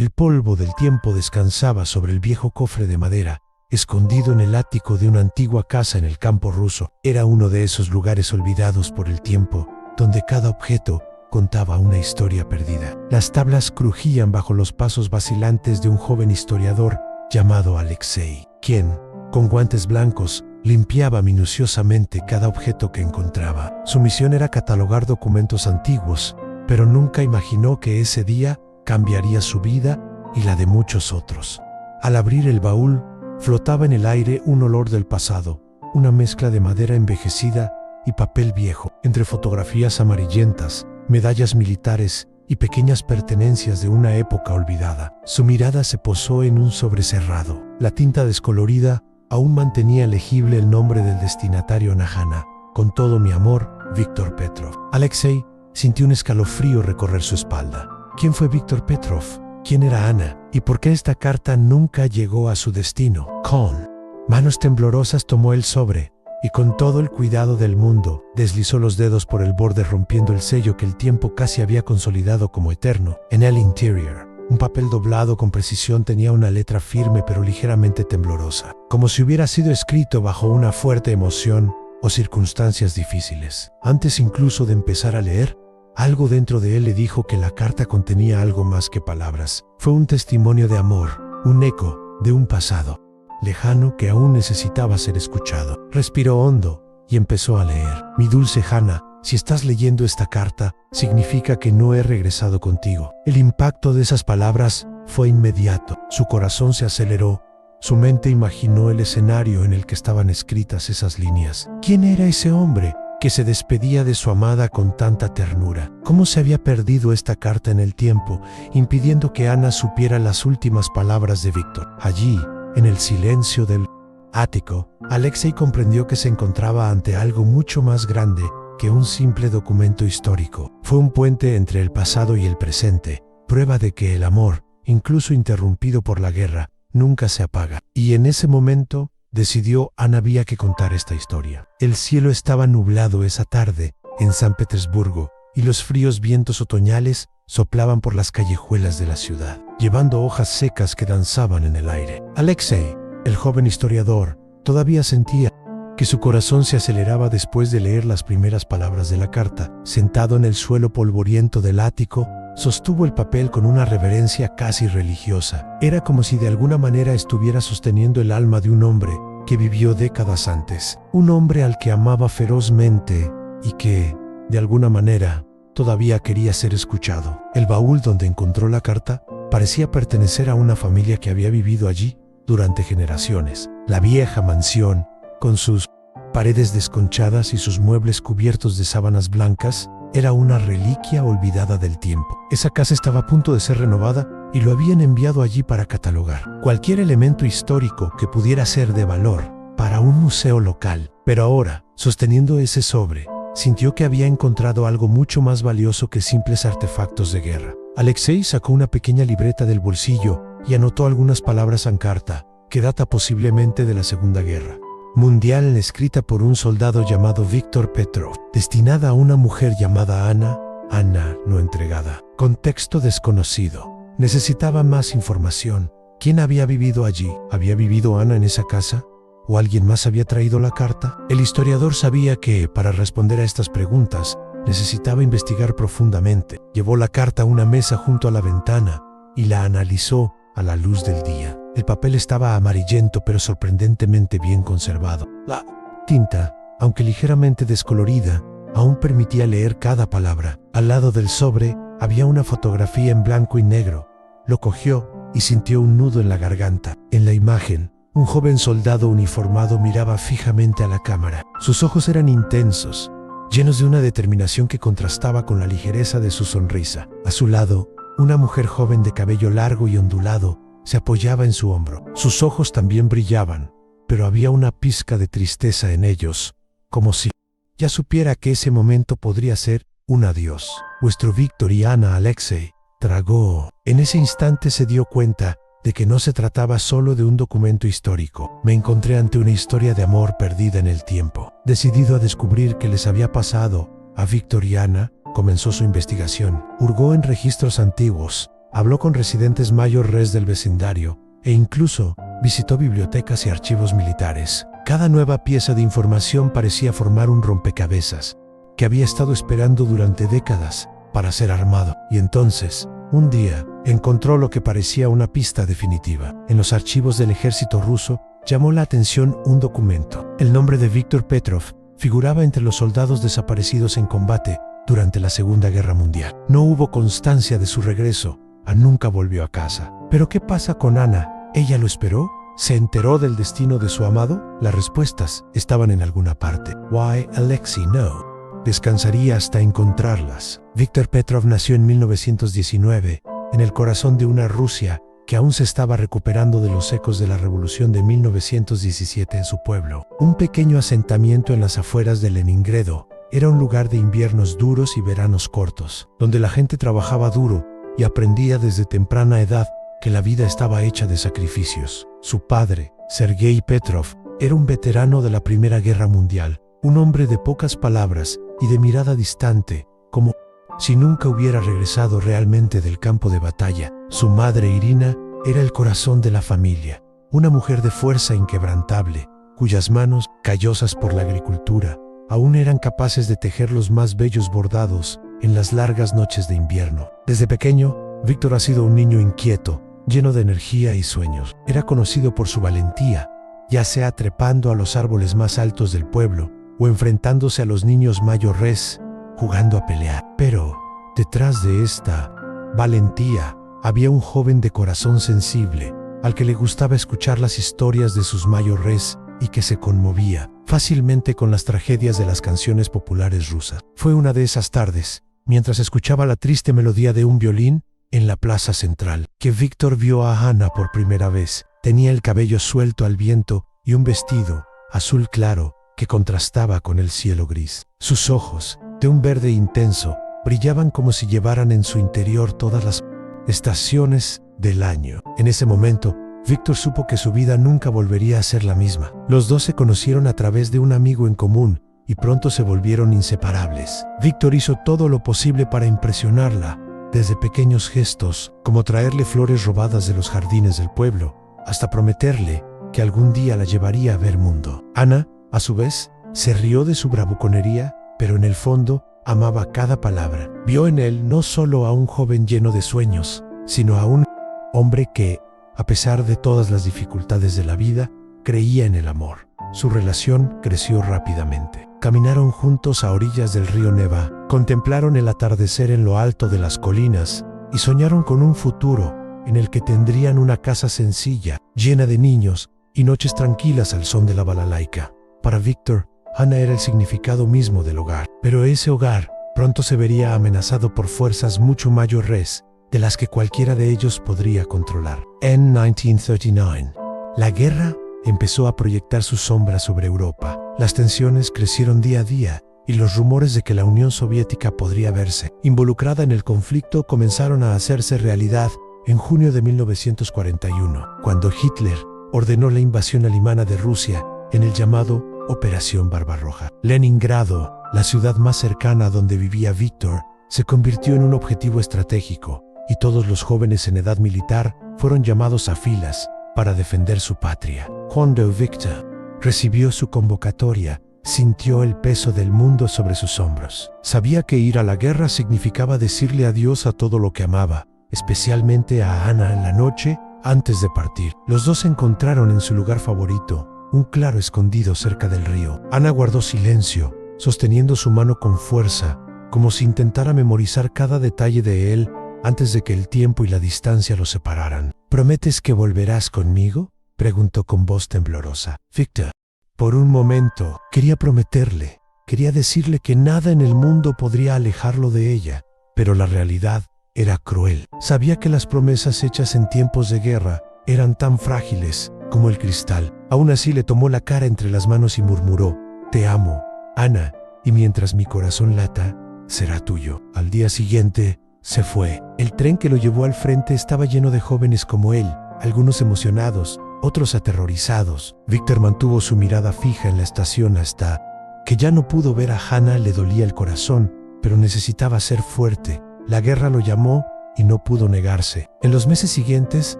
El polvo del tiempo descansaba sobre el viejo cofre de madera, escondido en el ático de una antigua casa en el campo ruso. Era uno de esos lugares olvidados por el tiempo, donde cada objeto contaba una historia perdida. Las tablas crujían bajo los pasos vacilantes de un joven historiador llamado Alexei, quien, con guantes blancos, limpiaba minuciosamente cada objeto que encontraba. Su misión era catalogar documentos antiguos, pero nunca imaginó que ese día cambiaría su vida y la de muchos otros. Al abrir el baúl, flotaba en el aire un olor del pasado, una mezcla de madera envejecida y papel viejo, entre fotografías amarillentas, medallas militares y pequeñas pertenencias de una época olvidada. Su mirada se posó en un sobre cerrado. La tinta descolorida aún mantenía legible el nombre del destinatario Nahana. Con todo mi amor, Víctor Petrov. Alexei sintió un escalofrío recorrer su espalda. ¿Quién fue Víctor Petrov? ¿Quién era Ana? ¿Y por qué esta carta nunca llegó a su destino? Con manos temblorosas tomó el sobre y con todo el cuidado del mundo deslizó los dedos por el borde rompiendo el sello que el tiempo casi había consolidado como eterno. En el interior, un papel doblado con precisión tenía una letra firme pero ligeramente temblorosa, como si hubiera sido escrito bajo una fuerte emoción o circunstancias difíciles. Antes incluso de empezar a leer, algo dentro de él le dijo que la carta contenía algo más que palabras. Fue un testimonio de amor, un eco de un pasado lejano que aún necesitaba ser escuchado. Respiró hondo y empezó a leer. Mi dulce Hannah, si estás leyendo esta carta, significa que no he regresado contigo. El impacto de esas palabras fue inmediato. Su corazón se aceleró. Su mente imaginó el escenario en el que estaban escritas esas líneas. ¿Quién era ese hombre que se despedía de su amada con tanta ternura? ¿Cómo se había perdido esta carta en el tiempo, impidiendo que Ana supiera las últimas palabras de Víctor? Allí, en el silencio del ático, Alexei comprendió que se encontraba ante algo mucho más grande que un simple documento histórico. Fue un puente entre el pasado y el presente, prueba de que el amor, incluso interrumpido por la guerra, nunca se apaga. Y en ese momento, decidió, Ana había que contar esta historia. El cielo estaba nublado esa tarde en San Petersburgo y los fríos vientos otoñales soplaban por las callejuelas de la ciudad, llevando hojas secas que danzaban en el aire. Alexei, el joven historiador, todavía sentía que su corazón se aceleraba después de leer las primeras palabras de la carta. Sentado en el suelo polvoriento del ático, sostuvo el papel con una reverencia casi religiosa. Era como si de alguna manera estuviera sosteniendo el alma de un hombre que vivió décadas antes. Un hombre al que amaba ferozmente y que, de alguna manera, todavía quería ser escuchado. El baúl donde encontró la carta parecía pertenecer a una familia que había vivido allí durante generaciones. La vieja mansión, con sus paredes desconchadas y sus muebles cubiertos de sábanas blancas, era una reliquia olvidada del tiempo. Esa casa estaba a punto de ser renovada y lo habían enviado allí para catalogar cualquier elemento histórico que pudiera ser de valor para un museo local. Pero ahora, sosteniendo ese sobre, sintió que había encontrado algo mucho más valioso que simples artefactos de guerra. Alexei sacó una pequeña libreta del bolsillo y anotó algunas palabras en carta, que data posiblemente de la Segunda Guerra Mundial, escrita por un soldado llamado Víctor Petrov, destinada a una mujer llamada Ana no entregada. Contexto desconocido. Necesitaba más información. ¿Quién había vivido allí? ¿Había vivido Ana en esa casa? ¿O alguien más había traído la carta? El historiador sabía que, para responder a estas preguntas, necesitaba investigar profundamente. Llevó la carta a una mesa junto a la ventana y la analizó a la luz del día. El papel estaba amarillento pero sorprendentemente bien conservado. La tinta, aunque ligeramente descolorida, aún permitía leer cada palabra. Al lado del sobre había una fotografía en blanco y negro. Lo cogió y sintió un nudo en la garganta. En la imagen, un joven soldado uniformado miraba fijamente a la cámara. Sus ojos eran intensos, llenos de una determinación que contrastaba con la ligereza de su sonrisa. A su lado, una mujer joven de cabello largo y ondulado se apoyaba en su hombro. Sus ojos también brillaban, pero había una pizca de tristeza en ellos, como si ya supiera que ese momento podría ser un adiós. Vuestro Víctor y Ana. Alexei tragó. En ese instante se dio cuenta de que no se trataba solo de un documento histórico. Me encontré ante una historia de amor perdida en el tiempo. Decidido a descubrir qué les había pasado a Víctor y Ana, comenzó su investigación. Hurgó en registros antiguos, habló con residentes mayor res del vecindario e incluso visitó bibliotecas y archivos militares. Cada nueva pieza de información parecía formar un rompecabezas que había estado esperando durante décadas para ser armado. Y entonces, un día, encontró lo que parecía una pista definitiva. En los archivos del ejército ruso llamó la atención un documento. El nombre de Viktor Petrov figuraba entre los soldados desaparecidos en combate durante la Segunda Guerra Mundial. No hubo constancia de su regreso. Nunca volvió a casa. ¿Pero qué pasa con Ana? ¿Ella lo esperó? ¿Se enteró del destino de su amado? Las respuestas estaban en alguna parte. Why, Alexei, no. Descansaría hasta encontrarlas. Viktor Petrov nació en 1919, en el corazón de una Rusia que aún se estaba recuperando de los ecos de la revolución de 1917 en su pueblo. Un pequeño asentamiento en las afueras de Leningrado era un lugar de inviernos duros y veranos cortos, donde la gente trabajaba duro y aprendía desde temprana edad que la vida estaba hecha de sacrificios. Su padre, Sergei Petrov, era un veterano de la Primera Guerra Mundial, un hombre de pocas palabras y de mirada distante, como si nunca hubiera regresado realmente del campo de batalla. Su madre, Irina, era el corazón de la familia, una mujer de fuerza inquebrantable, cuyas manos, callosas por la agricultura, aún eran capaces de tejer los más bellos bordados en las largas noches de invierno. Desde pequeño, Víctor ha sido un niño inquieto, lleno de energía y sueños. Era conocido por su valentía, ya sea trepando a los árboles más altos del pueblo o enfrentándose a los niños mayores jugando a pelear. Pero detrás de esta valentía había un joven de corazón sensible, al que le gustaba escuchar las historias de sus mayores y que se conmovía fácilmente con las tragedias de las canciones populares rusas. Fue una de esas tardes, mientras escuchaba la triste melodía de un violín en la plaza central, que Víctor vio a Ana por primera vez. Tenía el cabello suelto al viento y un vestido azul claro que contrastaba con el cielo gris. Sus ojos, de un verde intenso, brillaban como si llevaran en su interior todas las estaciones del año. En ese momento, Víctor supo que su vida nunca volvería a ser la misma. Los dos se conocieron a través de un amigo en común y pronto se volvieron inseparables. Víctor hizo todo lo posible para impresionarla, desde pequeños gestos, como traerle flores robadas de los jardines del pueblo, hasta prometerle que algún día la llevaría a ver mundo. Ana, a su vez, se rió de su bravuconería, pero en el fondo amaba cada palabra. Vio en él no solo a un joven lleno de sueños, sino a un hombre que, a pesar de todas las dificultades de la vida, creía en el amor. Su relación creció rápidamente. Caminaron juntos a orillas del río Neva, contemplaron el atardecer en lo alto de las colinas y soñaron con un futuro en el que tendrían una casa sencilla, llena de niños y noches tranquilas al son de la balalaika. Para Víctor, Ana era el significado mismo del hogar, pero ese hogar pronto se vería amenazado por fuerzas mucho mayores de las que cualquiera de ellos podría controlar. En 1939, la guerra empezó a proyectar su sombra sobre Europa. Las tensiones crecieron día a día y los rumores de que la Unión Soviética podría verse involucrada en el conflicto comenzaron a hacerse realidad en junio de 1941, cuando Hitler ordenó la invasión alemana de Rusia en el llamado Operación Barbarroja. Leningrado, la ciudad más cercana a donde vivía Víctor, se convirtió en un objetivo estratégico y todos los jóvenes en edad militar fueron llamados a filas para defender su patria. Cuando Víctor recibió su convocatoria, sintió el peso del mundo sobre sus hombros. Sabía que ir a la guerra significaba decirle adiós a todo lo que amaba, especialmente a Ana en la noche antes de partir. Los dos se encontraron en su lugar favorito, un claro escondido cerca del río. Ana guardó silencio, sosteniendo su mano con fuerza, como si intentara memorizar cada detalle de él antes de que el tiempo y la distancia los separaran. ¿Prometes que volverás conmigo?, preguntó con voz temblorosa. Víctor, por un momento, quería prometerle, quería decirle que nada en el mundo podría alejarlo de ella, pero la realidad era cruel. Sabía que las promesas hechas en tiempos de guerra eran tan frágiles como el cristal. Aún así le tomó la cara entre las manos y murmuró: «Te amo, Ana, y mientras mi corazón lata, será tuyo». Al día siguiente, se fue. El tren que lo llevó al frente estaba lleno de jóvenes como él, algunos emocionados, otros aterrorizados. Víctor mantuvo su mirada fija en la estación hasta que ya no pudo ver a Hannah. Le dolía el corazón, pero necesitaba ser fuerte. La guerra lo llamó y no pudo negarse. En los meses siguientes,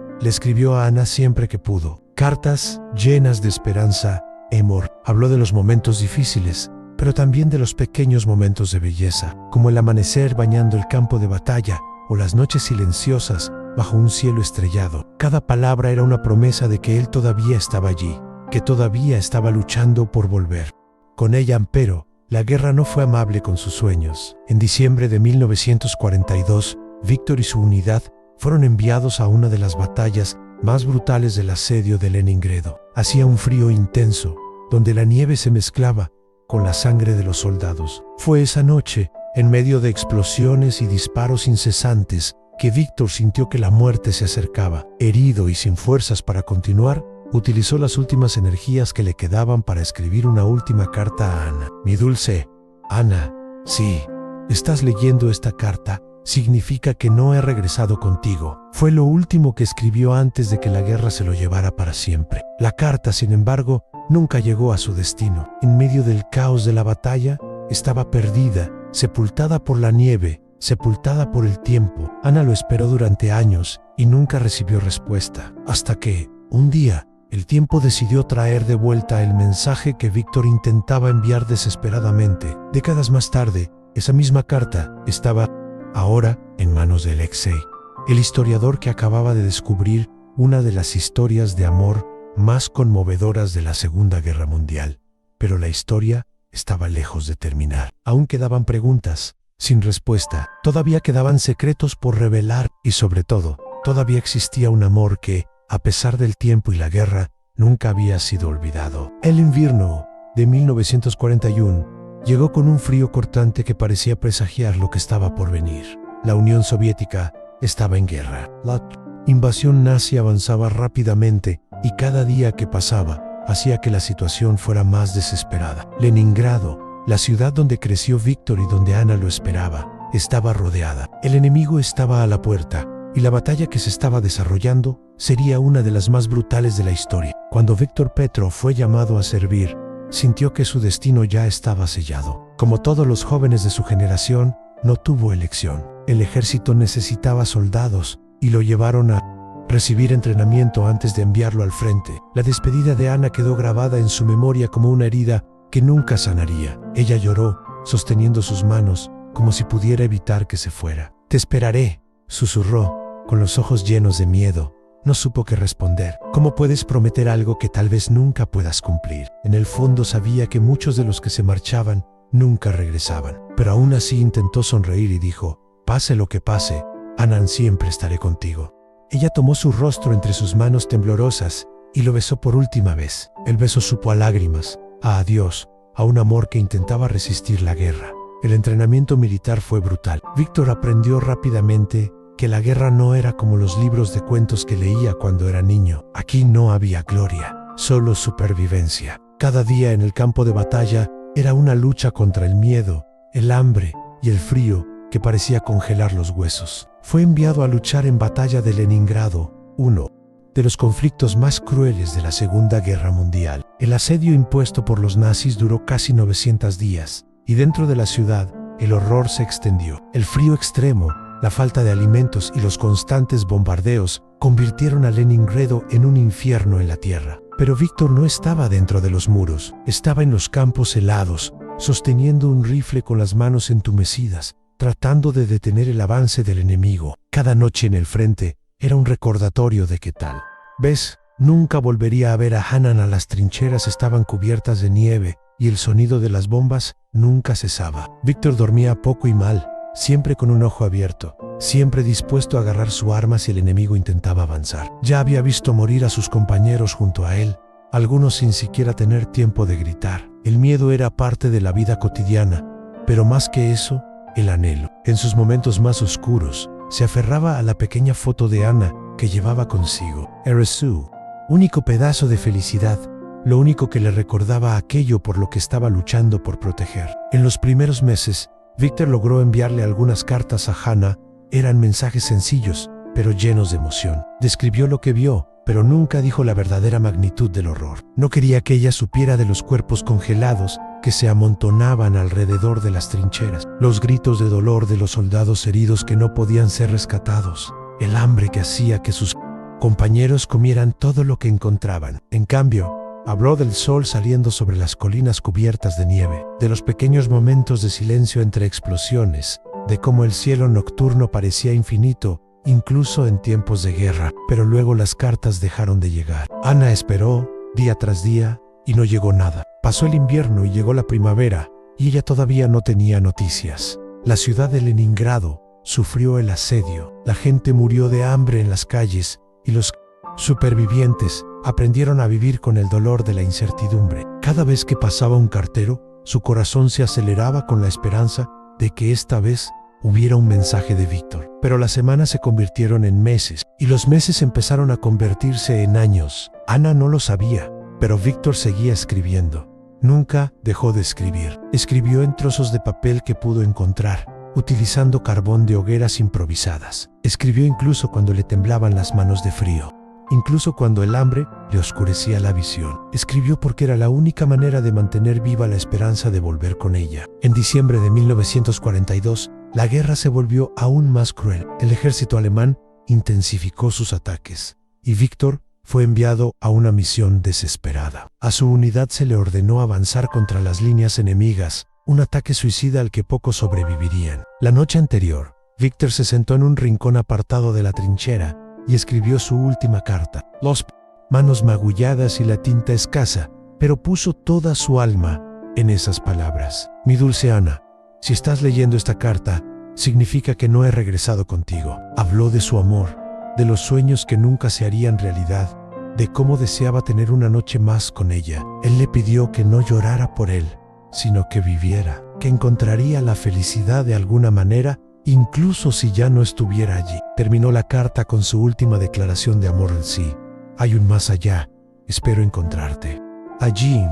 le escribió a Ana siempre que pudo. Cartas llenas de esperanza, amor. Habló de los momentos difíciles, pero también de los pequeños momentos de belleza, como el amanecer bañando el campo de batalla o las noches silenciosas bajo un cielo estrellado. Cada palabra era una promesa de que él todavía estaba allí, que todavía estaba luchando por volver. Con ella, empero, la guerra no fue amable con sus sueños. En diciembre de 1942, Víctor y su unidad fueron enviados a una de las batallas más brutales del asedio de Leningrado. Hacía un frío intenso, donde la nieve se mezclaba con la sangre de los soldados. Fue esa noche, en medio de explosiones y disparos incesantes, que Víctor sintió que la muerte se acercaba. Herido y sin fuerzas para continuar, utilizó las últimas energías que le quedaban para escribir una última carta a Ana. Mi dulce Ana, si estás leyendo esta carta, significa que no he regresado contigo. Fue lo último que escribió antes de que la guerra se lo llevara para siempre. La carta, sin embargo, nunca llegó a su destino. En medio del caos de la batalla, estaba perdida, sepultada por la nieve, sepultada por el tiempo. Ana lo esperó durante años y nunca recibió respuesta. Hasta que, un día, el tiempo decidió traer de vuelta el mensaje que Víctor intentaba enviar desesperadamente. Décadas más tarde, esa misma carta estaba ahora en manos de Alexei, el historiador que acababa de descubrir una de las historias de amor más conmovedoras de la Segunda Guerra Mundial. Pero la historia estaba lejos de terminar. Aún quedaban preguntas sin respuesta, todavía quedaban secretos por revelar y, sobre todo, todavía existía un amor que, a pesar del tiempo y la guerra, nunca había sido olvidado. El invierno de 1941 llegó con un frío cortante que parecía presagiar lo que estaba por venir. La Unión Soviética estaba en guerra. La invasión nazi avanzaba rápidamente y cada día que pasaba hacía que la situación fuera más desesperada. Leningrado, la ciudad donde creció Víctor y donde Ana lo esperaba, estaba rodeada. El enemigo estaba a la puerta y la batalla que se estaba desarrollando sería una de las más brutales de la historia. Cuando Víctor Petrov fue llamado a servir, sintió que su destino ya estaba sellado. Como todos los jóvenes de su generación, no tuvo elección. El ejército necesitaba soldados y lo llevaron a recibir entrenamiento antes de enviarlo al frente. La despedida de Ana quedó grabada en su memoria como una herida que nunca sanaría. Ella lloró, sosteniendo sus manos, como si pudiera evitar que se fuera. Te esperaré, susurró, con los ojos llenos de miedo. No supo qué responder. ¿Cómo puedes prometer algo que tal vez nunca puedas cumplir? En el fondo sabía que muchos de los que se marchaban nunca regresaban. Pero aún así intentó sonreír y dijo, pase lo que pase, Ana, siempre estaré contigo. Ella tomó su rostro entre sus manos temblorosas y lo besó por última vez. El beso supo a lágrimas, a adiós, a un amor que intentaba resistir la guerra. El entrenamiento militar fue brutal. Víctor aprendió rápidamente que la guerra no era como los libros de cuentos que leía cuando era niño. Aquí no había gloria, solo supervivencia. Cada día en el campo de batalla era una lucha contra el miedo, el hambre y el frío que parecía congelar los huesos. Fue enviado a luchar en Batalla de Leningrado, uno de los conflictos más crueles de la Segunda Guerra Mundial. El asedio impuesto por los nazis duró casi 900 días, y dentro de la ciudad, el horror se extendió. El frío extremo, la falta de alimentos y los constantes bombardeos convirtieron a Leningrado en un infierno en la tierra. Pero Víctor no estaba dentro de los muros, estaba en los campos helados, sosteniendo un rifle con las manos entumecidas, tratando de detener el avance del enemigo. Cada noche en el frente era un recordatorio de qué tal vez nunca volvería a ver a Hanan. Las trincheras estaban cubiertas de nieve y el sonido de las bombas nunca cesaba. Víctor dormía poco y mal, siempre con un ojo abierto, siempre dispuesto a agarrar su arma si el enemigo intentaba avanzar. Ya había visto morir a sus compañeros junto a él, algunos sin siquiera tener tiempo de gritar. El miedo era parte de la vida cotidiana, pero más que eso, el anhelo. En sus momentos más oscuros, se aferraba a la pequeña foto de Ana que llevaba consigo. Era su único pedazo de felicidad, lo único que le recordaba aquello por lo que estaba luchando por proteger. En los primeros meses, Víctor logró enviarle algunas cartas a Hannah. Eran mensajes sencillos, pero llenos de emoción. Describió lo que vio, pero nunca dijo la verdadera magnitud del horror. No quería que ella supiera de los cuerpos congelados que se amontonaban alrededor de las trincheras, los gritos de dolor de los soldados heridos que no podían ser rescatados, el hambre que hacía que sus compañeros comieran todo lo que encontraban. En cambio, habló del sol saliendo sobre las colinas cubiertas de nieve, de los pequeños momentos de silencio entre explosiones, de cómo el cielo nocturno parecía infinito, incluso en tiempos de guerra. Pero luego las cartas dejaron de llegar. Ana esperó, día tras día, y no llegó nada. Pasó el invierno y llegó la primavera, y ella todavía no tenía noticias. La ciudad de Leningrado sufrió el asedio. La gente murió de hambre en las calles, y los supervivientes aprendieron a vivir con el dolor de la incertidumbre. Cada vez que pasaba un cartero, su corazón se aceleraba con la esperanza de que esta vez hubiera un mensaje de Víctor. Pero las semanas se convirtieron en meses, y los meses empezaron a convertirse en años. Ana no lo sabía, pero Víctor seguía escribiendo. Nunca dejó de escribir. Escribió en trozos de papel que pudo encontrar, utilizando carbón de hogueras improvisadas. Escribió incluso cuando le temblaban las manos de frío. Incluso cuando el hambre le oscurecía la visión. Escribió porque era la única manera de mantener viva la esperanza de volver con ella. En diciembre de 1942, la guerra se volvió aún más cruel. El ejército alemán intensificó sus ataques, y Víctor fue enviado a una misión desesperada. A su unidad se le ordenó avanzar contra las líneas enemigas, un ataque suicida al que pocos sobrevivirían. La noche anterior, Víctor se sentó en un rincón apartado de la trinchera y escribió su última carta. Las manos magulladas y la tinta escasa, pero puso toda su alma en esas palabras. Mi dulce Ana, si estás leyendo esta carta, significa que no he regresado contigo. Habló de su amor, de los sueños que nunca se harían realidad, de cómo deseaba tener una noche más con ella. Él le pidió que no llorara por él, sino que viviera, que encontraría la felicidad de alguna manera, incluso si ya no estuviera allí. Terminó la carta con su última declaración de amor en sí. Hay un más allá, espero encontrarte allí,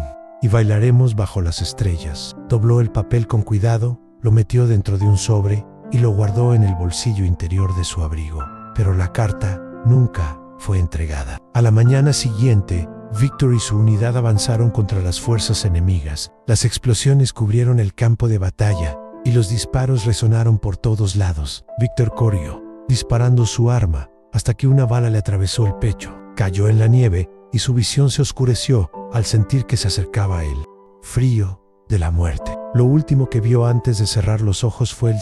y bailaremos bajo las estrellas. Dobló el papel con cuidado, lo metió dentro de un sobre y lo guardó en el bolsillo interior de su abrigo. Pero la carta nunca fue entregada. A la mañana siguiente, Víctor y su unidad avanzaron contra las fuerzas enemigas. Las explosiones cubrieron el campo de batalla y los disparos resonaron por todos lados. Víctor corrió, disparando su arma, hasta que una bala le atravesó el pecho. Cayó en la nieve y su visión se oscureció al sentir que se acercaba a él. Frío de la muerte. Lo último que vio antes de cerrar los ojos fue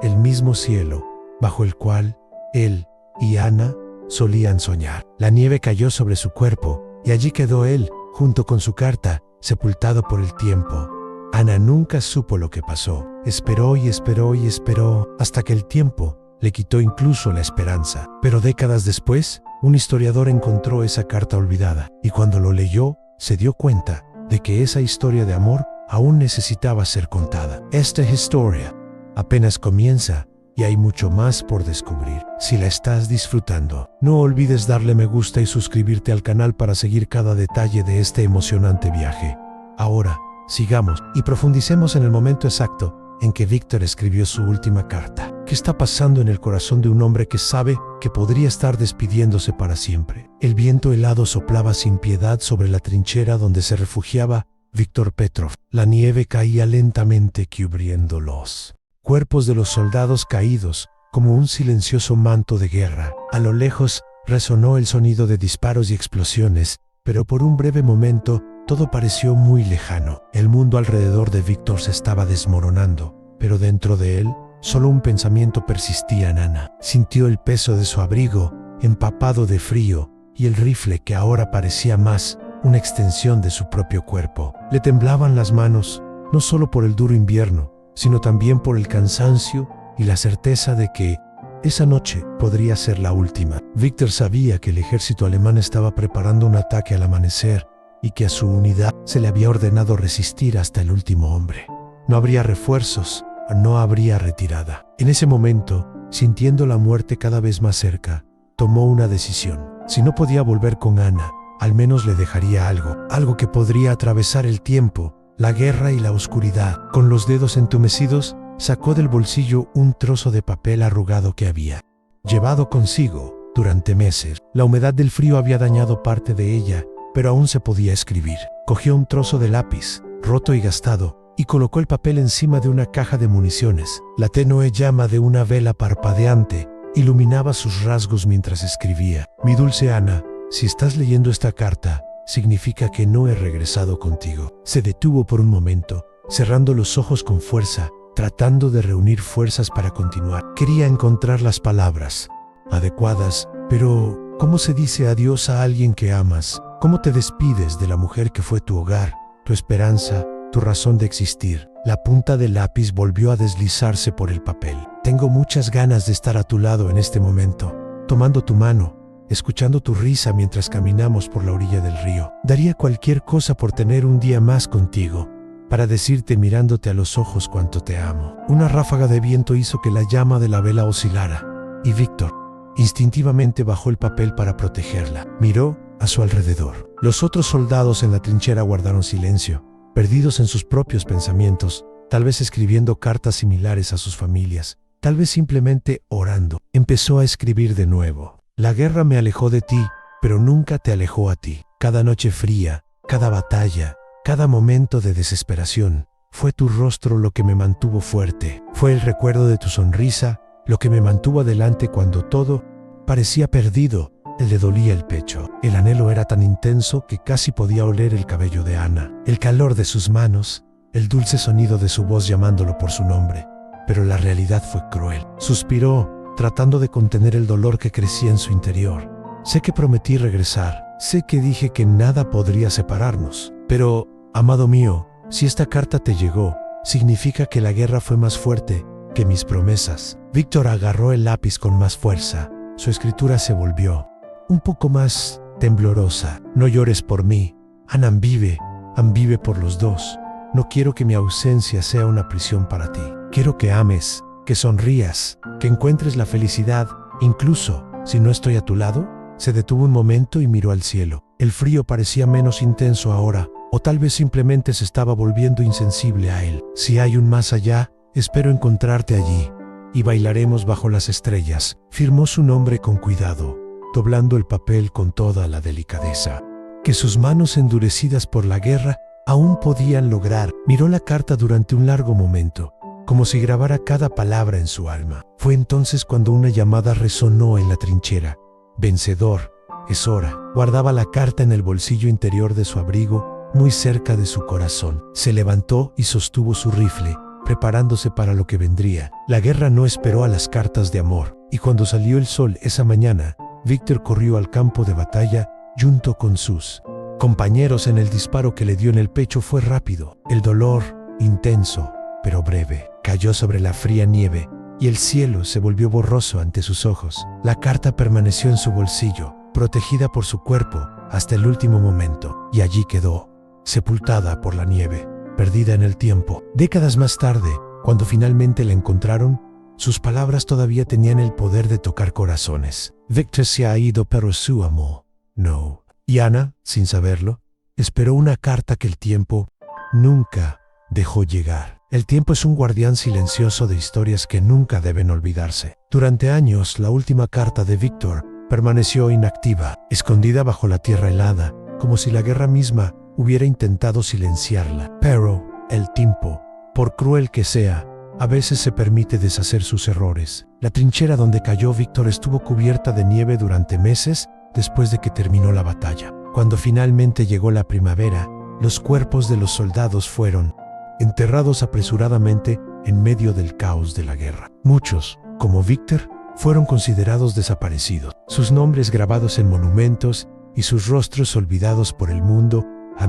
el mismo cielo, bajo el cual él y Ana solían soñar. La nieve cayó sobre su cuerpo, y allí quedó él, junto con su carta, sepultado por el tiempo. Ana nunca supo lo que pasó. Esperó y esperó y esperó, hasta que el tiempo le quitó incluso la esperanza. Pero décadas después, un historiador encontró esa carta olvidada, y cuando lo leyó, se dio cuenta de que esa historia de amor aún necesitaba ser contada. Esta historia apenas comienza, y hay mucho más por descubrir. Si la estás disfrutando, no olvides darle me gusta y suscribirte al canal para seguir cada detalle de este emocionante viaje. Ahora, sigamos y profundicemos en el momento exacto en que Víctor escribió su última carta. ¿Qué está pasando en el corazón de un hombre que sabe que podría estar despidiéndose para siempre? El viento helado soplaba sin piedad sobre la trinchera donde se refugiaba Víctor Petrov. La nieve caía lentamente cubriendo los cuerpos de los soldados caídos, como un silencioso manto de guerra. A lo lejos resonó el sonido de disparos y explosiones, pero por un breve momento todo pareció muy lejano. El mundo alrededor de Víctor se estaba desmoronando, pero dentro de él solo un pensamiento persistía en Ana. Sintió el peso de su abrigo, empapado de frío, y el rifle que ahora parecía más una extensión de su propio cuerpo. Le temblaban las manos, no solo por el duro invierno, sino también por el cansancio y la certeza de que esa noche podría ser la última. Víctor sabía que el ejército alemán estaba preparando un ataque al amanecer y que a su unidad se le había ordenado resistir hasta el último hombre. No habría refuerzos, no habría retirada. En ese momento, sintiendo la muerte cada vez más cerca, tomó una decisión. Si no podía volver con Ana, al menos le dejaría algo que podría atravesar el tiempo, la guerra y la oscuridad. Con los dedos entumecidos, sacó del bolsillo un trozo de papel arrugado que había llevado consigo durante meses. La humedad del frío había dañado parte de ella, pero aún se podía escribir. Cogió un trozo de lápiz, roto y gastado, y colocó el papel encima de una caja de municiones. La tenue llama de una vela parpadeante iluminaba sus rasgos mientras escribía. Mi dulce Ana, si estás leyendo esta carta, significa que no he regresado contigo. Se detuvo por un momento, cerrando los ojos con fuerza, tratando de reunir fuerzas para continuar. Quería encontrar las palabras adecuadas, pero ¿cómo se dice adiós a alguien que amas? ¿Cómo te despides de la mujer que fue tu hogar, tu esperanza, tu razón de existir? La punta del lápiz volvió a deslizarse por el papel. Tengo muchas ganas de estar a tu lado en este momento, tomando tu mano, escuchando tu risa mientras caminamos por la orilla del río. Daría cualquier cosa por tener un día más contigo, para decirte mirándote a los ojos cuánto te amo. Una ráfaga de viento hizo que la llama de la vela oscilara, y Víctor instintivamente bajó el papel para protegerla. Miró a su alrededor. Los otros soldados en la trinchera guardaron silencio, perdidos en sus propios pensamientos, tal vez escribiendo cartas similares a sus familias, tal vez simplemente orando. Empezó a escribir de nuevo. La guerra me alejó de ti, pero nunca te alejó a ti. Cada noche fría, cada batalla, cada momento de desesperación, fue tu rostro lo que me mantuvo fuerte. Fue el recuerdo de tu sonrisa lo que me mantuvo adelante cuando todo parecía perdido. Le dolía el pecho. El anhelo era tan intenso que casi podía oler el cabello de Ana, el calor de sus manos, el dulce sonido de su voz llamándolo por su nombre. Pero la realidad fue cruel. Suspiró, tratando de contener el dolor que crecía en su interior. Sé que prometí regresar. Sé que dije que nada podría separarnos. Pero, amado mío, si esta carta te llegó, significa que la guerra fue más fuerte que mis promesas. Víctor agarró el lápiz con más fuerza. Su escritura se volvió un poco más temblorosa. No llores por mí. Ana vive por los dos. No quiero que mi ausencia sea una prisión para ti. Quiero que ames, que sonrías, que encuentres la felicidad, incluso si no estoy a tu lado. Se detuvo un momento y miró al cielo. El frío parecía menos intenso ahora, o tal vez simplemente se estaba volviendo insensible a él. Si hay un más allá, espero encontrarte allí, y bailaremos bajo las estrellas. Firmó su nombre con cuidado, doblando el papel con toda la delicadeza que sus manos endurecidas por la guerra aún podían lograr. Miró la carta durante un largo momento, como si grabara cada palabra en su alma. Fue entonces cuando una llamada resonó en la trinchera. Vencedor, es hora. Guardaba la carta en el bolsillo interior de su abrigo, muy cerca de su corazón. Se levantó y sostuvo su rifle, preparándose para lo que vendría. La guerra no esperó a las cartas de amor, y cuando salió el sol esa mañana, Víctor corrió al campo de batalla junto con sus compañeros. En el disparo que le dio en el pecho fue rápido. El dolor, intenso, pero breve, cayó sobre la fría nieve, y el cielo se volvió borroso ante sus ojos. La carta permaneció en su bolsillo, protegida por su cuerpo, hasta el último momento, y allí quedó, sepultada por la nieve, perdida en el tiempo. Décadas más tarde, cuando finalmente la encontraron, sus palabras todavía tenían el poder de tocar corazones. Víctor se ha ido, pero su amor no. Y Ana, sin saberlo, esperó una carta que el tiempo nunca dejó llegar. El tiempo es un guardián silencioso de historias que nunca deben olvidarse. Durante años, la última carta de Víctor permaneció inactiva, escondida bajo la tierra helada, como si la guerra misma hubiera intentado silenciarla. Pero el tiempo, por cruel que sea, a veces se permite deshacer sus errores. La trinchera donde cayó Víctor estuvo cubierta de nieve durante meses después de que terminó la batalla. Cuando finalmente llegó la primavera, los cuerpos de los soldados fueron enterrados apresuradamente en medio del caos de la guerra. Muchos, como Víctor, fueron considerados desaparecidos. Sus nombres grabados en monumentos y sus rostros olvidados por el mundo.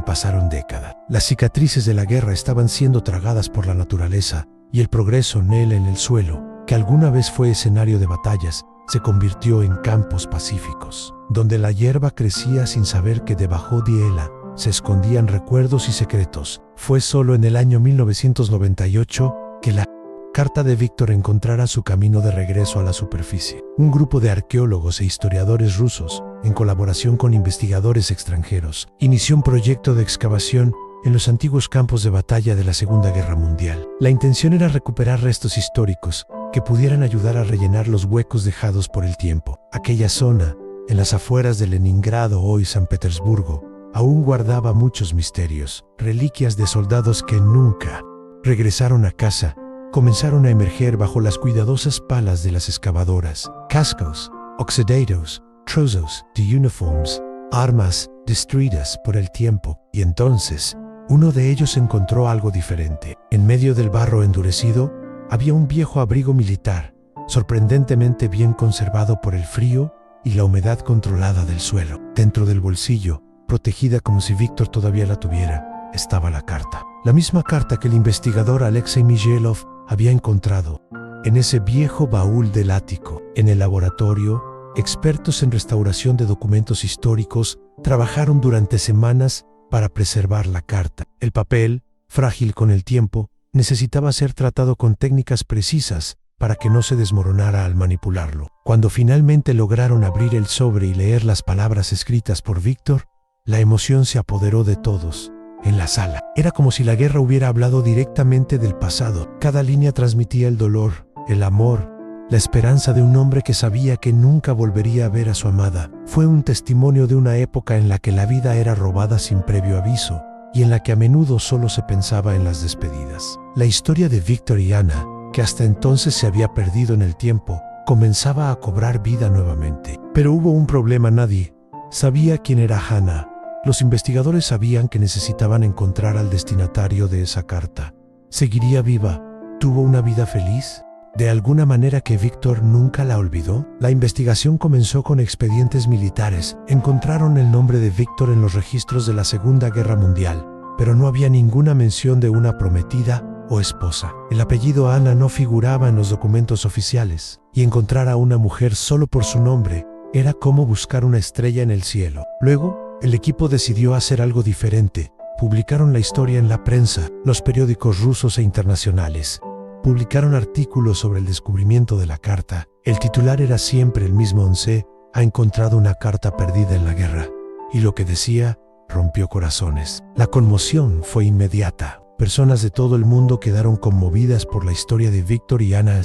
Pasaron décadas. Las cicatrices de la guerra estaban siendo tragadas por la naturaleza, y el progreso en el suelo, que alguna vez fue escenario de batallas, se convirtió en campos pacíficos, donde la hierba crecía sin saber que debajo de ella se escondían recuerdos y secretos. Fue solo en el año 1998 que la carta de Víctor encontrara su camino de regreso a la superficie. Un grupo de arqueólogos e historiadores rusos, en colaboración con investigadores extranjeros, inició un proyecto de excavación en los antiguos campos de batalla de la Segunda Guerra Mundial. La intención era recuperar restos históricos que pudieran ayudar a rellenar los huecos dejados por el tiempo. Aquella zona, en las afueras de Leningrado, hoy San Petersburgo, aún guardaba muchos misterios, reliquias de soldados que nunca regresaron a casa. Comenzaron a emerger bajo las cuidadosas palas de las excavadoras. Cascos, oxidados, trozos de uniforms, armas destruidas por el tiempo. Y entonces, uno de ellos encontró algo diferente. En medio del barro endurecido, había un viejo abrigo militar, sorprendentemente bien conservado por el frío y la humedad controlada del suelo. Dentro del bolsillo, protegida como si Víctor todavía la tuviera, estaba la carta. La misma carta que el investigador Alexei Michailov había encontrado en ese viejo baúl del ático. En el laboratorio, expertos en restauración de documentos históricos trabajaron durante semanas para preservar la carta. El papel, frágil con el tiempo, necesitaba ser tratado con técnicas precisas para que no se desmoronara al manipularlo. Cuando finalmente lograron abrir el sobre y leer las palabras escritas por Víctor, la emoción se apoderó de todos en la sala. Era como si la guerra hubiera hablado directamente del pasado. Cada línea transmitía el dolor, el amor, la esperanza de un hombre que sabía que nunca volvería a ver a su amada. Fue un testimonio de una época en la que la vida era robada sin previo aviso y en la que a menudo solo se pensaba en las despedidas. La historia de Víctor y Ana, que hasta entonces se había perdido en el tiempo, comenzaba a cobrar vida nuevamente. Pero hubo un problema: nadie sabía quién era Hannah. Los investigadores sabían que necesitaban encontrar al destinatario de esa carta. ¿Seguiría viva? ¿Tuvo una vida feliz? ¿De alguna manera que Víctor nunca la olvidó? La investigación comenzó con expedientes militares. Encontraron el nombre de Víctor en los registros de la Segunda Guerra Mundial, pero no había ninguna mención de una prometida o esposa. El apellido Ana no figuraba en los documentos oficiales, y encontrar a una mujer solo por su nombre era como buscar una estrella en el cielo. Luego, el equipo decidió hacer algo diferente. Publicaron la historia en la prensa. Los periódicos rusos e internacionales publicaron artículos sobre el descubrimiento de la carta. El titular era siempre el mismo: Once ha encontrado una carta perdida en la guerra. Y lo que decía rompió corazones. La conmoción fue inmediata. Personas de todo el mundo quedaron conmovidas por la historia de Víctor y Ana.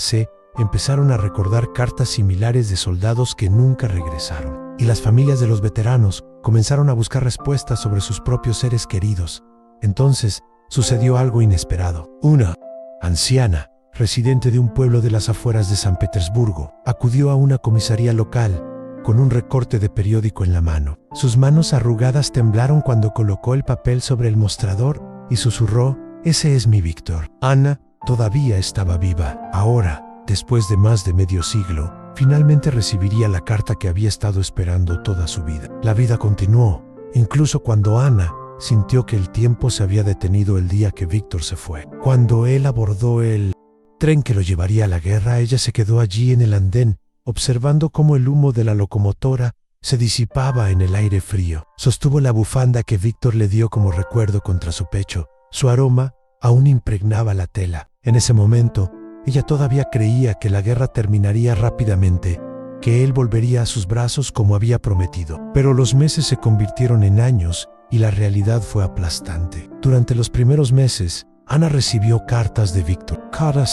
Empezaron a recordar cartas similares de soldados que nunca regresaron. Y las familias de los veteranos comenzaron a buscar respuestas sobre sus propios seres queridos. Entonces, sucedió algo inesperado. Una anciana, residente de un pueblo de las afueras de San Petersburgo, acudió a una comisaría local con un recorte de periódico en la mano. Sus manos arrugadas temblaron cuando colocó el papel sobre el mostrador y susurró: «Ese es mi Víctor». Ana todavía estaba viva. Ahora, después de más de medio siglo, finalmente recibiría la carta que había estado esperando toda su vida. La vida continuó, incluso cuando Ana sintió que el tiempo se había detenido el día que Víctor se fue. Cuando él abordó el tren que lo llevaría a la guerra, ella se quedó allí en el andén, observando cómo el humo de la locomotora se disipaba en el aire frío. Sostuvo la bufanda que Víctor le dio como recuerdo contra su pecho. Su aroma aún impregnaba la tela. En ese momento, ella todavía creía que la guerra terminaría rápidamente, que él volvería a sus brazos como había prometido. Pero los meses se convirtieron en años y la realidad fue aplastante. Durante los primeros meses, Ana recibió cartas de Víctor. Cada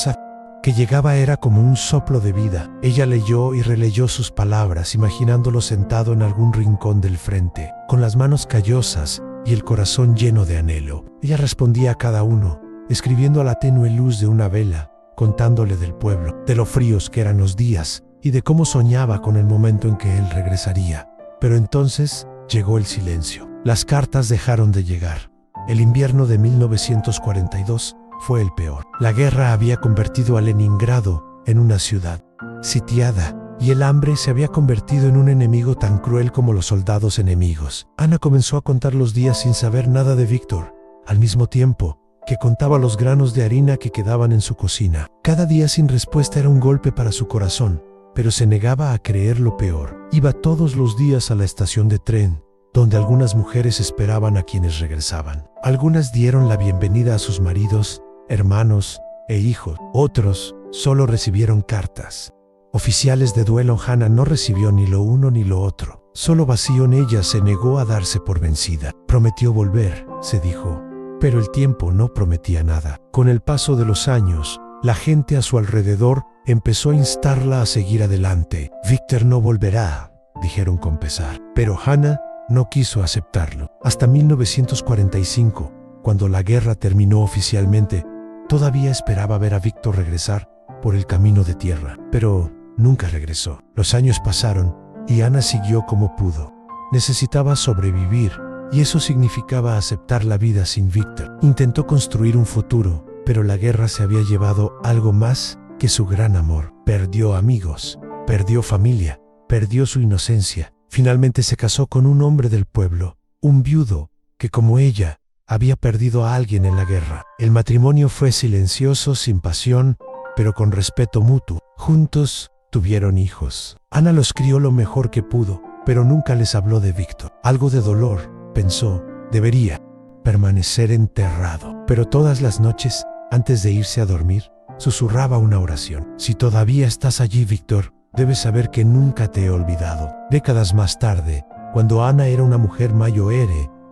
que llegaba era como un soplo de vida. Ella leyó y releyó sus palabras, imaginándolo sentado en algún rincón del frente, con las manos callosas y el corazón lleno de anhelo. Ella respondía a cada uno, escribiendo a la tenue luz de una vela, contándole del pueblo, de lo fríos que eran los días y de cómo soñaba con el momento en que él regresaría. Pero entonces llegó el silencio. Las cartas dejaron de llegar. El invierno de 1942 fue el peor. La guerra había convertido a Leningrado en una ciudad sitiada, y el hambre se había convertido en un enemigo tan cruel como los soldados enemigos. Ana comenzó a contar los días sin saber nada de Víctor, al mismo tiempo que contaba los granos de harina que quedaban en su cocina. Cada día sin respuesta era un golpe para su corazón, pero se negaba a creer lo peor. Iba todos los días a la estación de tren, donde algunas mujeres esperaban a quienes regresaban. Algunas dieron la bienvenida a sus maridos, hermanos e hijos. Otros solo recibieron cartas. Oficiales de duelo. Hannah no recibió ni lo uno ni lo otro. Solo vacío en ella. Se negó a darse por vencida. Prometió volver, se dijo, pero el tiempo no prometía nada. Con el paso de los años, La gente a su alrededor empezó a instarla a seguir adelante. Víctor no volverá, dijeron con pesar. Pero Hannah no quiso aceptarlo. Hasta 1945, cuando la guerra terminó oficialmente, todavía esperaba ver a Víctor regresar por el camino de tierra. Pero nunca regresó. Los años pasaron y Hannah siguió como pudo. Necesitaba sobrevivir y eso significaba aceptar la vida sin Víctor. Intentó construir un futuro, pero la guerra se había llevado algo más que su gran amor. Perdió amigos, perdió familia, perdió su inocencia. Finalmente se casó con un hombre del pueblo, un viudo que, como ella, había perdido a alguien en la guerra. El matrimonio fue silencioso, sin pasión, pero con respeto mutuo. Juntos tuvieron hijos. Hannah los crió lo mejor que pudo, pero nunca les habló de Víctor. Algo de dolor, pensó, debería permanecer enterrado. Pero todas las noches, antes de irse a dormir, susurraba una oración. Si todavía estás allí, Víctor, debes saber que nunca te he olvidado. Décadas más tarde, cuando Hannah era una mujer mayor,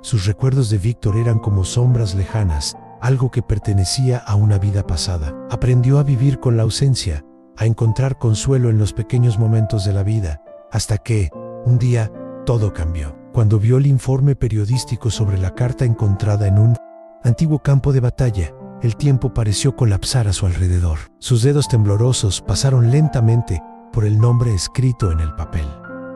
sus recuerdos de Víctor eran como sombras lejanas, algo que pertenecía a una vida pasada. Aprendió a vivir con la ausencia, a encontrar consuelo en los pequeños momentos de la vida, hasta que, un día, todo cambió. Cuando vio el informe periodístico sobre la carta encontrada en un antiguo campo de batalla, el tiempo pareció colapsar a su alrededor. Sus dedos temblorosos pasaron lentamente por el nombre escrito en el papel.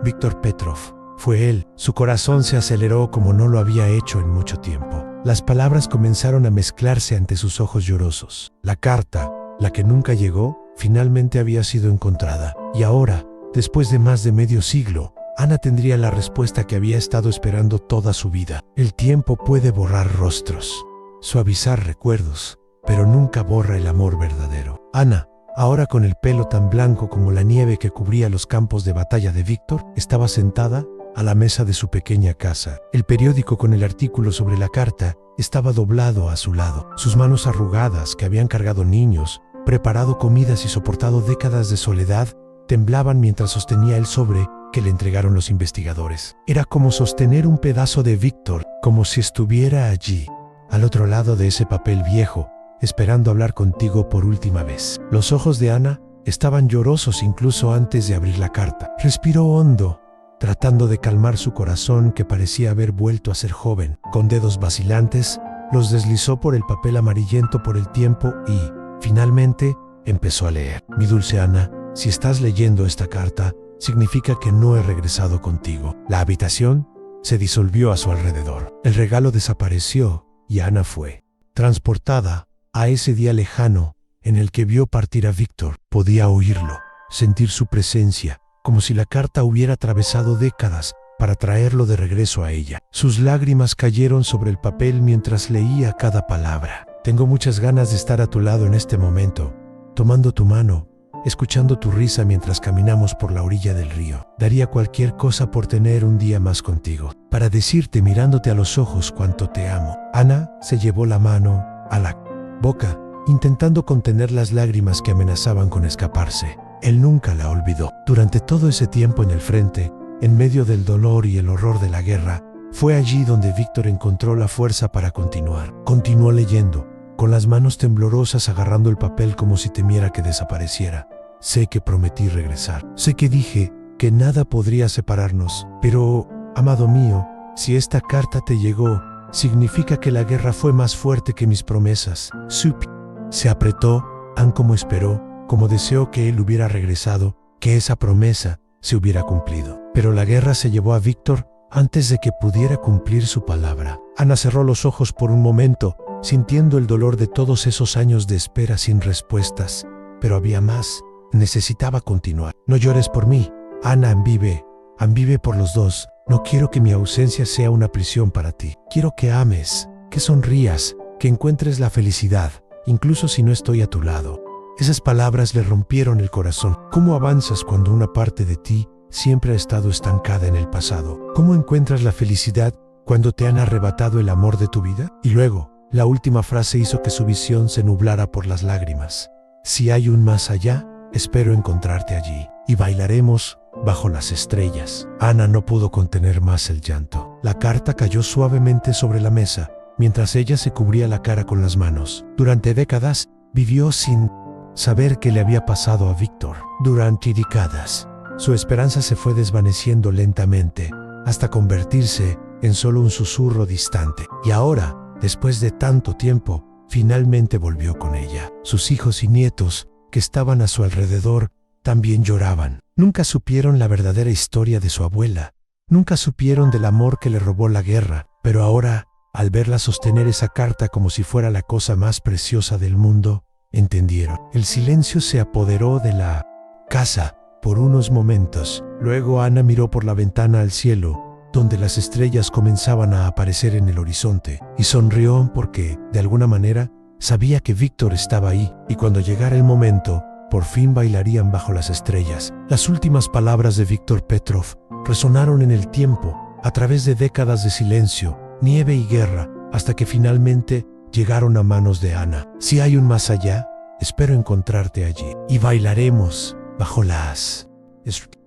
Víctor Petrov. Fue él. Su corazón se aceleró como no lo había hecho en mucho tiempo. Las palabras comenzaron a mezclarse ante sus ojos llorosos. La carta, la que nunca llegó, finalmente había sido encontrada. Y ahora, después de más de medio siglo, Hannah tendría la respuesta que había estado esperando toda su vida. El tiempo puede borrar rostros, suavizar recuerdos, pero nunca borra el amor verdadero. Hannah, ahora con el pelo tan blanco como la nieve que cubría los campos de batalla de Víctor, estaba sentada a la mesa de su pequeña casa. El periódico con el artículo sobre la carta estaba doblado a su lado. Sus manos arrugadas, que habían cargado niños, preparado comidas y soportado décadas de soledad, temblaban mientras sostenía el sobre que le entregaron los investigadores. Era como sostener un pedazo de Víctor, como si estuviera allí, al otro lado de ese papel viejo, esperando hablar contigo por última vez. Los ojos de Hannah estaban llorosos incluso antes de abrir la carta. Respiró hondo, tratando de calmar su corazón que parecía haber vuelto a ser joven. Con dedos vacilantes, los deslizó por el papel amarillento por el tiempo y, finalmente, empezó a leer. Mi dulce Hannah, si estás leyendo esta carta, significa que no he regresado contigo. La habitación se disolvió a su alrededor. El regalo desapareció y Hannah fue transportada a ese día lejano en el que vio partir a Víctor. Podía oírlo, sentir su presencia, como si la carta hubiera atravesado décadas para traerlo de regreso a ella. Sus lágrimas cayeron sobre el papel mientras leía cada palabra. Tengo muchas ganas de estar a tu lado en este momento, tomando tu mano, escuchando tu risa mientras caminamos por la orilla del río. Daría cualquier cosa por tener un día más contigo, para decirte mirándote a los ojos cuánto te amo. Hannah se llevó la mano a la boca, intentando contener las lágrimas que amenazaban con escaparse. Él nunca la olvidó. Durante todo ese tiempo en el frente, en medio del dolor y el horror de la guerra, fue allí donde Víctor encontró la fuerza para continuar. Continuó leyendo, con las manos temblorosas agarrando el papel como si temiera que desapareciera. Sé que prometí regresar. Sé que dije que nada podría separarnos. Pero, amado mío, si esta carta te llegó, significa que la guerra fue más fuerte que mis promesas. Supi. Se apretó, Ann como esperó, como deseó que él hubiera regresado, que esa promesa se hubiera cumplido. Pero la guerra se llevó a Víctor antes de que pudiera cumplir su palabra. Hannah cerró los ojos por un momento, sintiendo el dolor de todos esos años de espera sin respuestas. Pero había más. Necesitaba continuar. No llores por mí. Hannah, vive por los dos. No quiero que mi ausencia sea una prisión para ti. Quiero que ames, que sonrías, que encuentres la felicidad, incluso si no estoy a tu lado. Esas palabras le rompieron el corazón. ¿Cómo avanzas cuando una parte de ti siempre ha estado estancada en el pasado? ¿Cómo encuentras la felicidad cuando te han arrebatado el amor de tu vida? Y luego, la última frase hizo que su visión se nublara por las lágrimas. Si hay un más allá, espero encontrarte allí, y bailaremos bajo las estrellas. Hannah no pudo contener más el llanto. La carta cayó suavemente sobre la mesa, mientras ella se cubría la cara con las manos. Durante décadas, vivió sin saber qué le había pasado a Víctor. Durante décadas, su esperanza se fue desvaneciendo lentamente, hasta convertirse en solo un susurro distante. Y ahora, después de tanto tiempo, finalmente volvió con ella. Sus hijos y nietos, que estaban a su alrededor, también lloraban. Nunca supieron la verdadera historia de su abuela. Nunca supieron del amor que le robó la guerra. Pero ahora, al verla sostener esa carta como si fuera la cosa más preciosa del mundo, entendieron. El silencio se apoderó de la casa por unos momentos. Luego Ana miró por la ventana al cielo, donde las estrellas comenzaban a aparecer en el horizonte, y sonrió porque, de alguna manera, sabía que Víctor estaba ahí, y cuando llegara el momento, por fin bailarían bajo las estrellas. Las últimas palabras de Víctor Petrov resonaron en el tiempo, a través de décadas de silencio, nieve y guerra, hasta que finalmente llegaron a manos de Ana. Si hay un más allá, espero encontrarte allí, y bailaremos bajo las...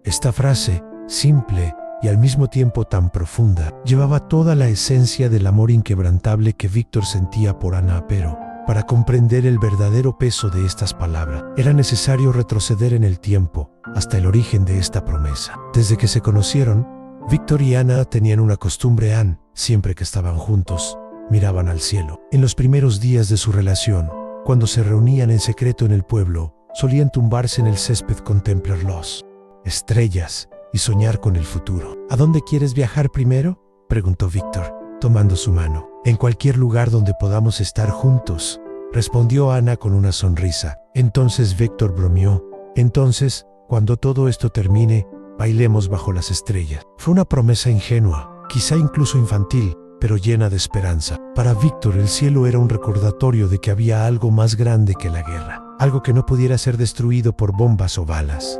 Esta frase, simple y al mismo tiempo tan profunda, llevaba toda la esencia del amor inquebrantable que Víctor sentía por Ana, pero para comprender el verdadero peso de estas palabras, era necesario retroceder en el tiempo, hasta el origen de esta promesa. Desde que se conocieron, Víctor y Ana tenían una costumbre. Siempre que estaban juntos, miraban al cielo. En los primeros días de su relación, cuando se reunían en secreto en el pueblo, solían tumbarse en el césped, contemplar las estrellas y soñar con el futuro. ¿A dónde quieres viajar primero?, preguntó Víctor, tomando su mano. En cualquier lugar donde podamos estar juntos, respondió Ana con una sonrisa. Entonces Víctor bromeó. Entonces, cuando todo esto termine, bailemos bajo las estrellas. Fue una promesa ingenua, quizá incluso infantil, pero llena de esperanza. Para Víctor, el cielo era un recordatorio de que había algo más grande que la guerra, algo que no pudiera ser destruido por bombas o balas.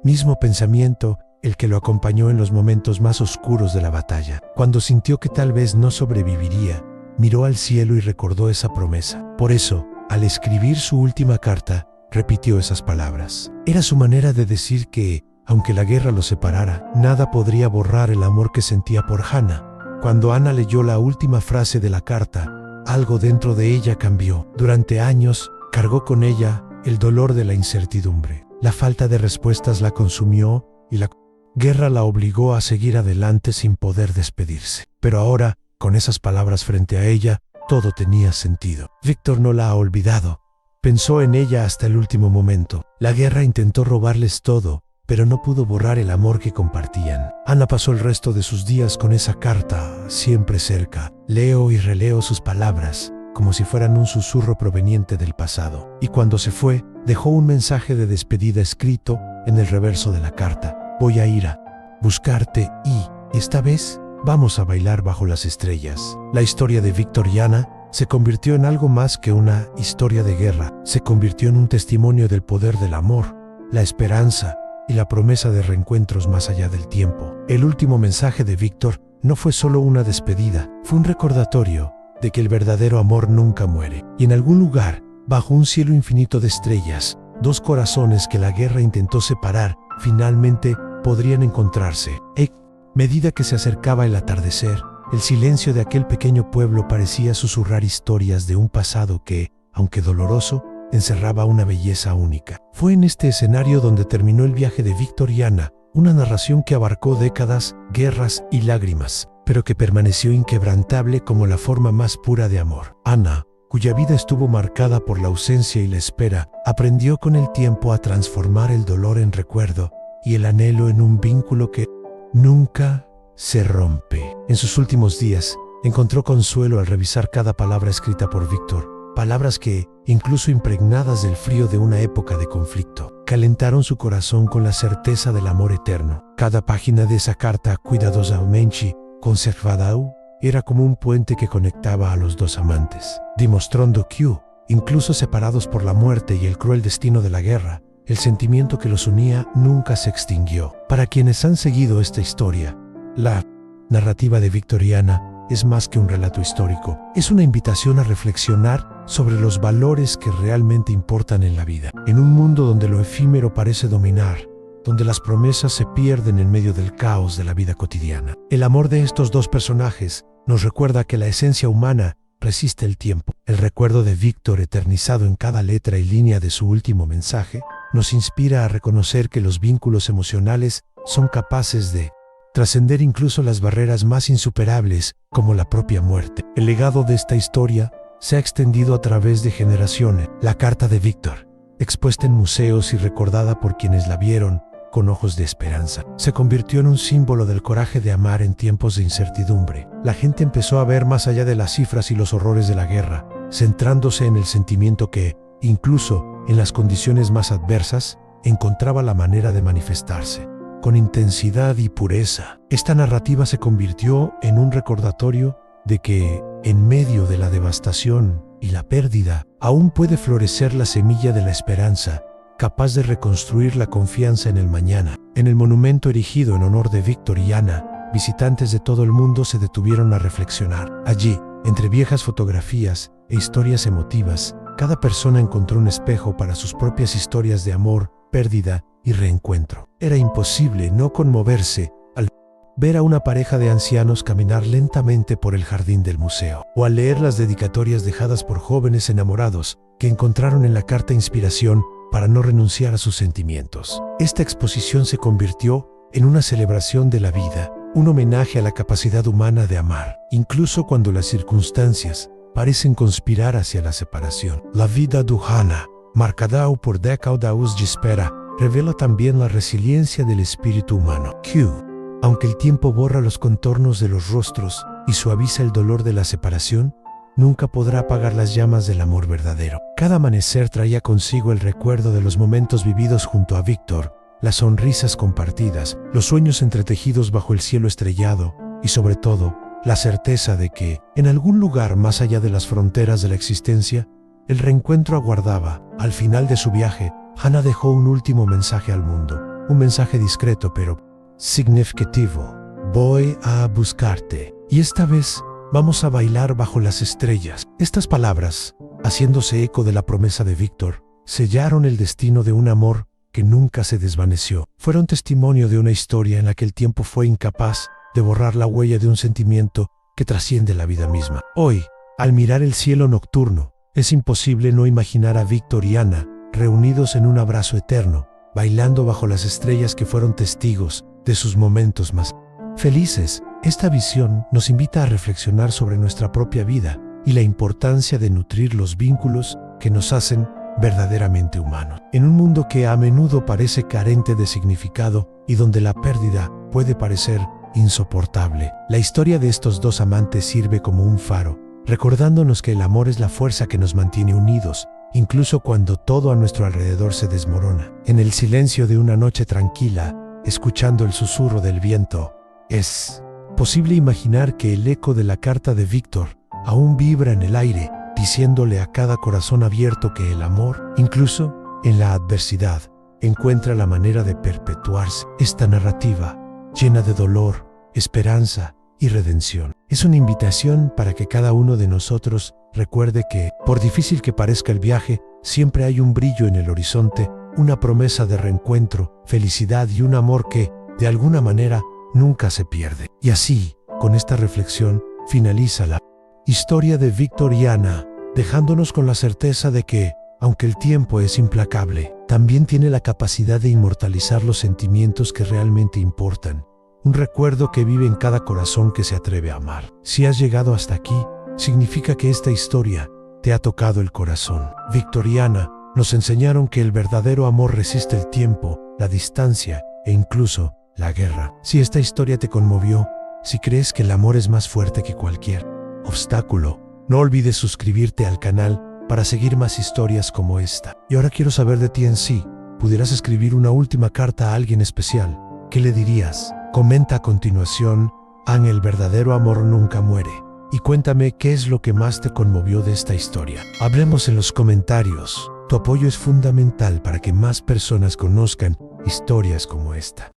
Mismo pensamiento el que lo acompañó en los momentos más oscuros de la batalla. Cuando sintió que tal vez no sobreviviría, miró al cielo y recordó esa promesa. Por eso, al escribir su última carta, repitió esas palabras. Era su manera de decir que, aunque la guerra los separara, nada podría borrar el amor que sentía por Ana. Cuando Ana leyó la última frase de la carta, algo dentro de ella cambió. Durante años, cargó con ella el dolor de la incertidumbre. La falta de respuestas la consumió y la guerra la obligó a seguir adelante sin poder despedirse. Pero ahora, con esas palabras frente a ella, todo tenía sentido. Víctor no la ha olvidado. Pensó en ella hasta el último momento. La guerra intentó robarles todo, pero no pudo borrar el amor que compartían. Ana pasó el resto de sus días con esa carta, siempre cerca. Leo y releo sus palabras, como si fueran un susurro proveniente del pasado. Y cuando se fue, dejó un mensaje de despedida escrito en el reverso de la carta. Voy a ir a buscarte y, esta vez, vamos a bailar bajo las estrellas. La historia de Víctor y Ana se convirtió en algo más que una historia de guerra. Se convirtió en un testimonio del poder del amor, la esperanza y la promesa de reencuentros más allá del tiempo. El último mensaje de Víctor no fue solo una despedida, fue un recordatorio de que el verdadero amor nunca muere. Y en algún lugar, bajo un cielo infinito de estrellas, dos corazones que la guerra intentó separar, finalmente podrían encontrarse. A medida que se acercaba el atardecer, el silencio de aquel pequeño pueblo parecía susurrar historias de un pasado que, aunque doloroso, encerraba una belleza única. Fue en este escenario donde terminó el viaje de Víctor y Ana, una narración que abarcó décadas, guerras y lágrimas, pero que permaneció inquebrantable como la forma más pura de amor. Ana, cuya vida estuvo marcada por la ausencia y la espera, aprendió con el tiempo a transformar el dolor en recuerdo y el anhelo en un vínculo que nunca se rompe. En sus últimos días, encontró consuelo al revisar cada palabra escrita por Víctor, palabras que, incluso impregnadas del frío de una época de conflicto, calentaron su corazón con la certeza del amor eterno. Cada página de esa carta cuidadosamente conservada era como un puente que conectaba a los dos amantes, demostrando que, incluso separados por la muerte y el cruel destino de la guerra, el sentimiento que los unía nunca se extinguió. Para quienes han seguido esta historia, la narrativa de Víctor y Ana es más que un relato histórico. Es una invitación a reflexionar sobre los valores que realmente importan en la vida. En un mundo donde lo efímero parece dominar, donde las promesas se pierden en medio del caos de la vida cotidiana. El amor de estos dos personajes nos recuerda que la esencia humana resiste el tiempo. El recuerdo de Víctor, eternizado en cada letra y línea de su último mensaje, nos inspira a reconocer que los vínculos emocionales son capaces de trascender incluso las barreras más insuperables, como la propia muerte. El legado de esta historia se ha extendido a través de generaciones. La carta de Víctor, expuesta en museos y recordada por quienes la vieron con ojos de esperanza, se convirtió en un símbolo del coraje de amar en tiempos de incertidumbre. La gente empezó a ver más allá de las cifras y los horrores de la guerra, centrándose en el sentimiento que, incluso en las condiciones más adversas, encontraba la manera de manifestarse con intensidad y pureza. Esta narrativa se convirtió en un recordatorio de que, en medio de la devastación y la pérdida, aún puede florecer la semilla de la esperanza, capaz de reconstruir la confianza en el mañana. En el monumento erigido en honor de Víctor y Ana, visitantes de todo el mundo se detuvieron a reflexionar. Allí, entre viejas fotografías e historias emotivas, cada persona encontró un espejo para sus propias historias de amor, pérdida y reencuentro. Era imposible no conmoverse al ver a una pareja de ancianos caminar lentamente por el jardín del museo, o al leer las dedicatorias dejadas por jóvenes enamorados que encontraron en la carta inspiración para no renunciar a sus sentimientos. Esta exposición se convirtió en una celebración de la vida, un homenaje a la capacidad humana de amar, incluso cuando las circunstancias parecen conspirar hacia la separación. La vida d'Hana, marcada por décadas de espera, revela también la resiliencia del espíritu humano. Aunque el tiempo borra los contornos de los rostros y suaviza el dolor de la separación, nunca podrá apagar las llamas del amor verdadero. Cada amanecer traía consigo el recuerdo de los momentos vividos junto a Víctor, las sonrisas compartidas, los sueños entretejidos bajo el cielo estrellado y, sobre todo, la certeza de que, en algún lugar más allá de las fronteras de la existencia, el reencuentro aguardaba. Al final de su viaje, Hana dejó un último mensaje al mundo, un mensaje discreto pero significativo. Voy a buscarte, y esta vez vamos a bailar bajo las estrellas. Estas palabras, haciéndose eco de la promesa de Víctor, sellaron el destino de un amor que nunca se desvaneció. Fueron testimonio de una historia en la que el tiempo fue incapaz de borrar la huella de un sentimiento que trasciende la vida misma. Hoy, al mirar el cielo nocturno, es imposible no imaginar a Víctor y Ana reunidos en un abrazo eterno, bailando bajo las estrellas que fueron testigos de sus momentos más felices. Esta visión nos invita a reflexionar sobre nuestra propia vida y la importancia de nutrir los vínculos que nos hacen verdaderamente humanos. En un mundo que a menudo parece carente de significado y donde la pérdida puede parecer insoportable, la historia de estos dos amantes sirve como un faro, recordándonos que el amor es la fuerza que nos mantiene unidos, incluso cuando todo a nuestro alrededor se desmorona. En el silencio de una noche tranquila, escuchando el susurro del viento, es posible imaginar que el eco de la carta de Víctor aún vibra en el aire, diciéndole a cada corazón abierto que el amor, incluso en la adversidad, encuentra la manera de perpetuarse. Esta narrativa, llena de dolor, esperanza y redención, es una invitación para que cada uno de nosotros recuerde que, por difícil que parezca el viaje, siempre hay un brillo en el horizonte, una promesa de reencuentro, felicidad y un amor que, de alguna manera, nunca se pierde. Y así, con esta reflexión, finaliza la historia de Víctor y Ana, dejándonos con la certeza de que, aunque el tiempo es implacable, también tiene la capacidad de inmortalizar los sentimientos que realmente importan. Un recuerdo que vive en cada corazón que se atreve a amar. Si has llegado hasta aquí, significa que esta historia te ha tocado el corazón. Víctor y Ana nos enseñaron que el verdadero amor resiste el tiempo, la distancia e incluso la guerra. Si esta historia te conmovió, si crees que el amor es más fuerte que cualquier obstáculo, no olvides suscribirte al canal para seguir más historias como esta. Y ahora quiero saber de ti en sí. ¿Pudieras escribir una última carta a alguien especial? ¿Qué le dirías? Comenta a continuación, el verdadero amor nunca muere. Y cuéntame qué es lo que más te conmovió de esta historia. Hablemos en los comentarios. Tu apoyo es fundamental para que más personas conozcan historias como esta.